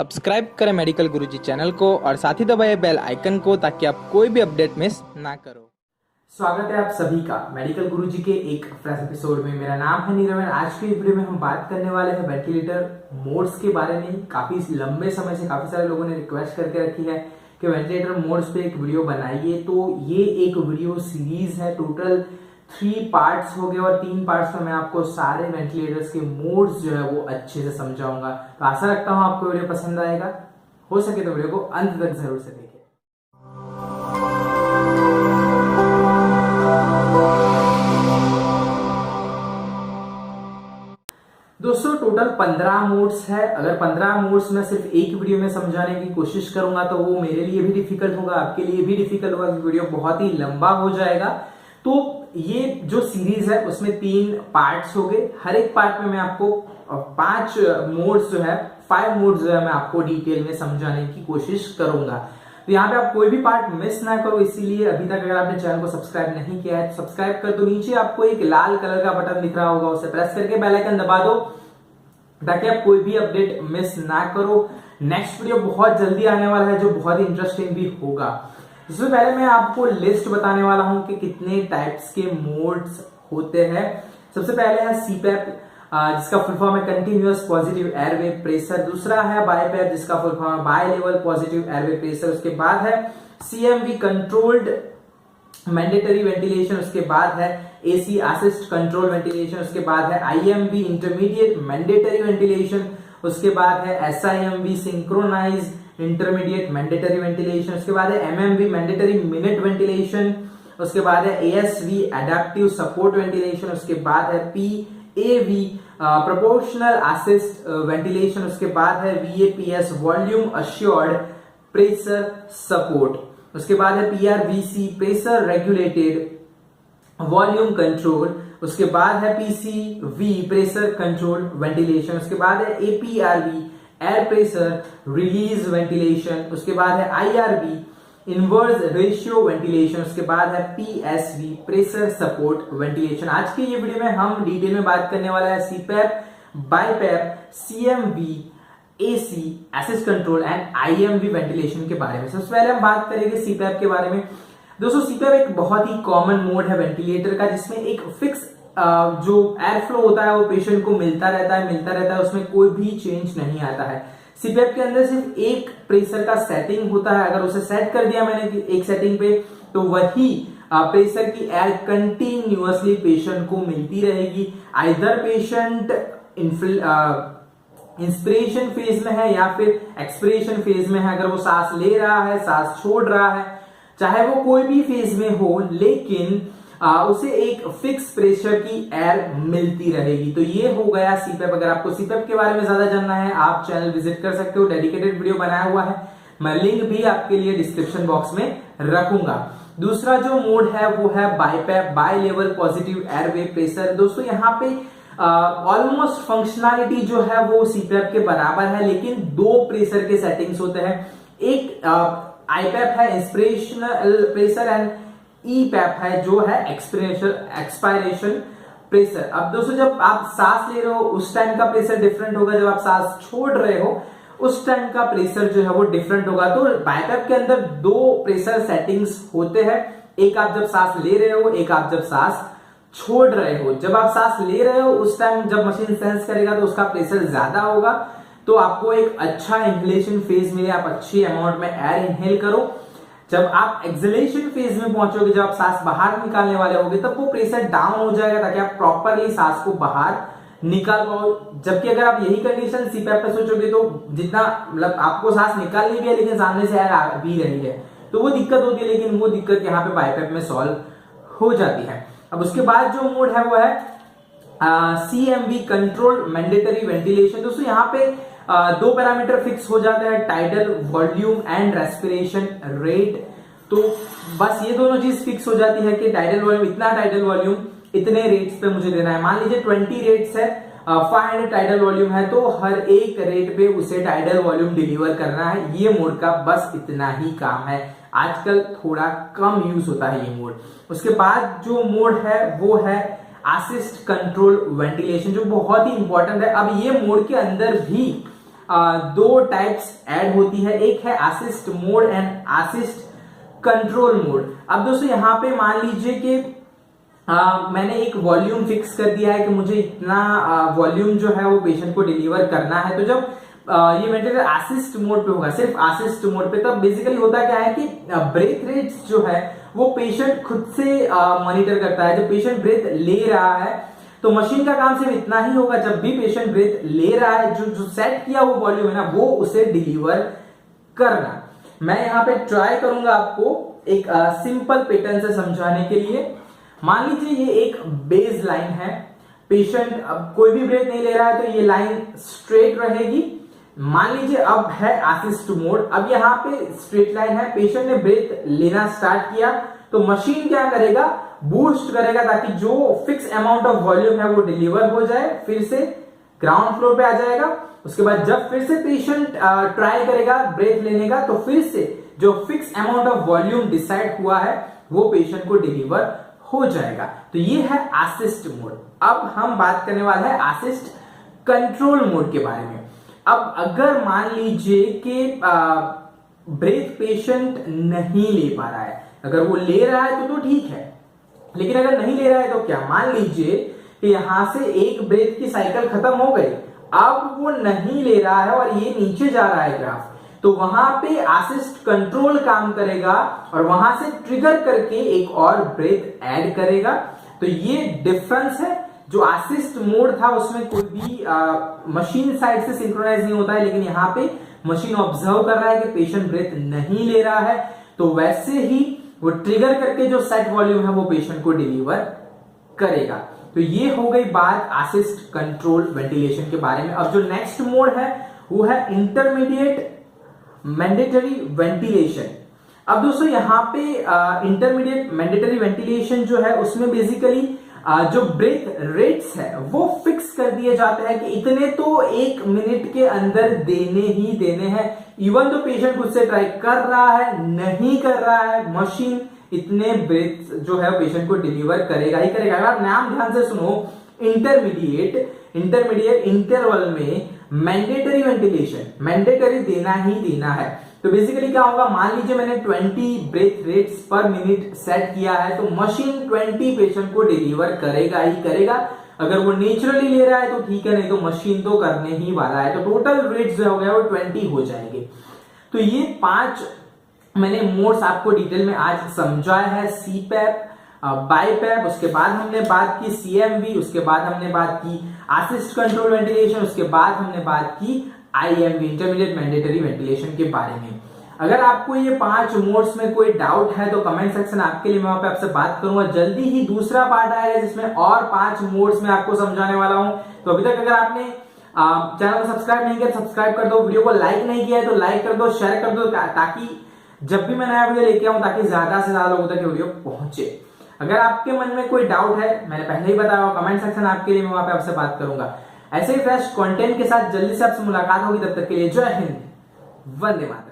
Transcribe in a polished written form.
Subscribe करें medical गुरुजी channel को और साथ ही दबाएं बेल आइकन को ताकि आप कोई भी अपडेट मिस ना करो। स्वागत है आप सभी का मेडिकल गुरुजी के एक फ्रेश एपिसोड में। मेरा नाम है नीरव। आज के वीडियो में हम बात करने वाले हैं वेंटिलेटर मोड्स के बारे में। काफी लंबे समय से काफी सारे लोगों ने रिक्वेस्ट करके रखी है कि वेंटिलेटर मोड्स पे एक वीडियो बनाइए, तो ये एक वीडियो सीरीज है। टोटल 3 पार्ट्स हो गए और 3 पार्ट्स में मैं आपको सारे वेंटिलेटर्स के मोड्स जो है वो अच्छे से समझाऊंगा। तो आशा रखता हूं आपको वीडियो पसंद आएगा। हो सके तो वीडियो को अंत तक जरूर से देखिए। दोस्तों टोटल 15 मोड्स है। अगर 15 मोड्स में सिर्फ एक वीडियो में समझाने की कोशिश करूंगा तो वो मेरे लिए भी डिफिकल्ट होगा, आपके लिए भी डिफिकल्ट होगा, वीडियो बहुत ही लंबा हो जाएगा। तो ये जो सीरीज है उसमें 3 पार्ट्स हो गए। हर एक पार्ट में मैं आपको 5 मोड्स जो है 5 मोड्स जो है मैं आपको डिटेल में समझाने की कोशिश करूंगा। तो यहाँ पे आप कोई भी पार्ट मिस ना करो, इसीलिए अभी तक अगर आपने चैनल को सब्सक्राइब नहीं किया है तो सब्सक्राइब कर दो। नीचे आपको एक लाल कलर का बटन दिख रहा होगा, उसे प्रेस करके बेल आइकन दबा दो ताकि आप कोई भी अपडेट मिस ना करो। नेक्स्ट वीडियो बहुत जल्दी आने वाला है जो बहुत ही इंटरेस्टिंग भी होगा। इससे पहले मैं आपको लिस्ट बताने वाला हूं कि कितने टाइप्स के मोड्स होते हैं। सबसे पहले है सीपैप, जिसका फुल फॉर्म है कंटिन्यूअस पॉजिटिव एयरवे प्रेशर। दूसरा है बाईपैप, जिसका फुल फॉर्म है by level positive airway pressure. उसके बाद है सीएमवी कंट्रोल्ड मैंडेटरी वेंटिलेशन। उसके बाद है एसी असिस्ट कंट्रोल वेंटिलेशन। उसके बाद है आईएमवी इंटरमीडिएट मैंडेटरी वेंटिलेशन। उसके बाद है एसआईएमवी सिंक्रोनाइज इंटरमीडिएट मैंडेटरी वेंटिलेशन। उसके बाद है एमएमवी मैंडेटरी मिनट वेंटिलेशन। उसके बाद है एएसवी एडेप्टिव सपोर्ट वेंटिलेशन। उसके बाद है पीएवी प्रोपोर्शनल असिस्ट वेंटिलेशन। उसके बाद है वीएपीएस वॉल्यूम अश्योर्ड प्रेशर सपोर्ट। उसके बाद है पीआरवीसी प्रेशर रेगुलेटेड वॉल्यूम कंट्रोल। उसके बाद है पीसीवी प्रेशर कंट्रोल वेंटिलेशन। उसके बाद है एपीआरवी एयर प्रेशर रिलीज वेंटिलेशन। उसके बाद है आईआरवी इनवर्स रेशियो वेंटिलेशन। उसके बाद है पीएसवी प्रेशर सपोर्ट वेंटिलेशन। आज के ये वीडियो में हम डिटेल में बात करने वाला है CPAP, BiPAP, CMV, AC assist control and IMV ventilation के बारे में। सबसे पहले हम बात करेंगे सीपैप के बारे में। दोस्तों सीपैप एक बहुत ही कॉमन मोड है वेंटिलेटर का, जिसमें एक फिक्स जो एयर फ्लो होता है वो पेशेंट को मिलता रहता है, उसमें कोई भी चेंज नहीं आता है। सीपैप के अंदर सिर्फ एक प्रेशर का सेटिंग होता है। अगर उसे सेट कर दिया मैंने एक सेटिंग पे तो वही प्रेशर की एयर कंटिन्यूअसली पेशेंट को मिलती रहेगी। आइदर पेशेंट इंस्पिरेशन फेज में है या फिर एक्सपिरेशन फेज में है। अगर वो सांस ले रहा है, सांस छोड़ रहा है, चाहे वो कोई भी फेज में हो, लेकिन उसे एक फिक्स प्रेशर की एयर मिलती रहेगी। तो ये हो गया सीपैप। अगर आपको सीपैप के बारे में ज्यादा जानना है आप चैनल विजिट कर सकते हो, डेडिकेटेड वीडियो बनाया हुआ है, मैं लिंक भी आपके लिए डिस्क्रिप्शन बॉक्स में रखूंगा। दूसरा जो मोड है वो है BiPAP, by level positive airway pressure. दोस्तों यहाँ पे ऑलमोस्ट फंक्शनैलिटी जो है वो सीपैप के बराबर है, लेकिन 2 प्रेशर के सेटिंग्स होते हैं। एक आईपैप है इंस्पिरेशनल प्रेशर एंड ईपैप है जो है एक्सपायरेशन प्रेशर। अब दोस्तों जब आप सांस ले रहे हो उस टाइम का प्रेशर डिफरेंट होगा, जब आप सांस छोड़ रहे हो उस टाइम का प्रेशर जो है वो डिफरेंट होगा। तो बाईपैप के अंदर 2 प्रेशर सेटिंग्स होते हैं, एक आप जब सांस ले रहे हो, एक आप जब सांस छोड़ रहे हो। जब आप सांस ले रहे हो उस टाइम जब मशीन सेंस करेगा तो उसका प्रेशर ज्यादा होगा, तो आपको एक अच्छा इनहेलेशन फेज मिले, आप अच्छी अमाउंट में एयर इनहेल करो। जब आप एक्सहेलेशन फेज में पहुंचोगे, जब आप सांस बाहर निकालने वाले होगे, तब वो प्रेशर डाउन हो जाएगा ताकि आप प्रॉपरली सांस को बाहर निकाल पाओ। जबकि अगर आप यही कंडीशन सीपैप पे सोचोगे तो जितना मतलब आपको सांस निकालनी भी है लेकिन सामने से एयर आ भी रही है तो वो दिक्कत होती है, लेकिन वो दिक्कत यहाँ पे बाईपैप में सॉल्व हो जाती है। अब उसके बाद जो मोड है वो है सीएमवी कंट्रोल मैंडेटरी वेंटिलेशन। दोस्तों यहाँ पे 2 पैरामीटर फिक्स हो जाता है, tidal volume and respiration rate. तो बस ये दोनों चीज फिक्स हो जाती है कि टाइडल वॉल्यूम इतना, टाइडल वॉल्यूम इतने रेट्स पे मुझे देना है। मान लीजिए 20 रेट्स है, 500 टाइडल वॉल्यूम है, तो हर एक रेट पे उसे टाइडल वॉल्यूम डिलीवर करना है। ये मोड का बस इतना ही काम है। आजकल थोड़ा कम यूज होता है ये मोड। उसके बाद जो मोड है वो है असिस्ट कंट्रोल वेंटिलेशन, जो बहुत ही इंपॉर्टेंट है। अब ये मोड के अंदर भी दो टाइप्स ऐड होती है, एक है assist mode and assist control mode. अब दोस्तों यहाँ पे मान लीजिए कि मैंने एक वॉल्यूम फिक्स कर दिया है कि मुझे इतना वॉल्यूम जो है वो पेशेंट को डिलीवर करना है। तो जब ये वेंटिलेटर असिस्ट मोड पे होगा, सिर्फ असिस्ट मोड पे, तब बेसिकली होता क्या है कि ब्रेथ रेट्स जो है वो पेशेंट खुद से मॉनिटर करता है। जब पेशेंट ब्रेथ ले रहा है तो मशीन का काम सिर्फ इतना ही होगा, जब भी पेशेंट ब्रेथ ले रहा है जो सेट किया वो वॉल्यूम है ना, वो उसे डिलीवर करना। मैं यहाँ पे ट्राई करूंगा आपको एक सिंपल पैटर्न से समझाने के लिए। मान लीजिए ये एक बेस लाइन है, पेशेंट अब कोई भी ब्रेथ नहीं ले रहा है तो ये लाइन स्ट्रेट रहेगी। मान लीजिए अब है असिस्ट मोड, अब यहाँ पे स्ट्रेट लाइन है, पेशेंट ने ब्रेथ लेना स्टार्ट किया तो मशीन क्या करेगा, बूस्ट करेगा ताकि जो फिक्स अमाउंट ऑफ वॉल्यूम है वो डिलीवर हो जाए, फिर से ग्राउंड फ्लोर पे आ जाएगा। उसके बाद जब फिर से पेशेंट ट्राई करेगा ब्रेथ लेने का तो फिर से जो fix amount of volume decide हुआ है वो पेशेंट को डिलीवर हो जाएगा। तो ये है असिस्ट मोड। अब हम बात करने वाले हैं असिस्ट कंट्रोल मोड के बारे में। अब अगर मान लीजिए कि ब्रेथ पेशेंट नहीं ले पा रहा है, अगर वो ले रहा है तो ठीक है, लेकिन अगर नहीं ले रहा है तो क्या, मान लीजिए कि यहां से एक ब्रेथ की साइकिल खत्म हो गई, अब वो नहीं ले रहा है और ये नीचे जा रहा है ग्राफ, तो वहां पे असिस्ट कंट्रोल काम करेगा और वहां से ट्रिगर करके एक और ब्रेथ ऐड करेगा। तो ये डिफरेंस है। जो असिस्ट मोड था उसमें कोई भी मशीन साइड से सिंक्रोनाइज नहीं होता है, लेकिन यहाँ पे मशीन ऑब्जर्व कर रहा है कि पेशेंट ब्रेथ नहीं ले रहा है, तो वैसे ही वो ट्रिगर करके जो सेट वॉल्यूम है वो पेशेंट को डिलीवर करेगा। तो ये हो गई बात असिस्ट कंट्रोल वेंटिलेशन के बारे में। अब जो नेक्स्ट मोड है वो है इंटरमीडिएट मैंडेटरी वेंटिलेशन। अब दोस्तों यहाँ पे इंटरमीडिएट मैंडेटरी वेंटिलेशन जो है उसमें बेसिकली जो ब्रेथ रेट्स है वो फिक्स कर दिए जाते हैं कि इतने तो एक मिनट के अंदर देने ही देने हैं। इवन तो पेशेंट खुद से ट्राई कर रहा है नहीं कर रहा है, मशीन इतने ब्रेथ जो है पेशेंट को डिलीवर करेगा ही करेगा। अगर नाम ध्यान से सुनो, इंटरमीडिएट इंटरवल में मैंडेटरी वेंटिलेशन, मैंडेटरी देना ही देना है। तो बेसिकली क्या होगा, मान लीजिए मैंने 20 ब्रेथ रेट्स पर मिनट सेट किया है तो मशीन 20 पेशेंट को डिलीवर करेगा ही करेगा। अगर वो नेचुरली ले रहा है तो ठीक है, नहीं तो मशीन तो करने ही वाला है। तो टोटल रेट्स जो हो गया वो 20 हो जाएंगे। तो ये 5 मैंने मोड्स आपको डिटेल में आज समझाया है। सीपैप, बाईपैप, उसके बाद हमने बात की सीएमवी, उसके बाद हमने बात की असिस्ट कंट्रोल वेंटिलेशन, उसके बाद हमने बात की आईएमवी, इंटरमीडिएट मैंडेटरी वेंटिलेशन के बारे में। अगर आपको ये 5 मोड्स में कोई डाउट है तो कमेंट सेक्शन आपके लिए, मैं वहां पे आपसे बात करूंगा। जल्दी ही दूसरा पार्ट आएगा जिसमें और 5 मोड्स में आपको समझाने वाला हूं। तो अभी तक अगर आपने चैनल को सब्सक्राइब नहीं किया सब्सक्राइब कर दो, वीडियो को लाइक नहीं किया है तो लाइक कर दो, शेयर कर दो, ताकि जब भी मैं नया वीडियो लेके आऊं ताकि ज्यादा से ज्यादा लोगों तक वीडियो पहुंचे। अगर आपके मन में कोई डाउट है, मैंने पहले ही बताया, कमेंट सेक्शन आपके लिए, मैं वहां पे आपसे बात करूंगा। ऐसे ही फ्रेश कंटेंट के साथ जल्दी से आपसे मुलाकात होगी। तब तक के लिए जय हिंद, वंदे मातरम।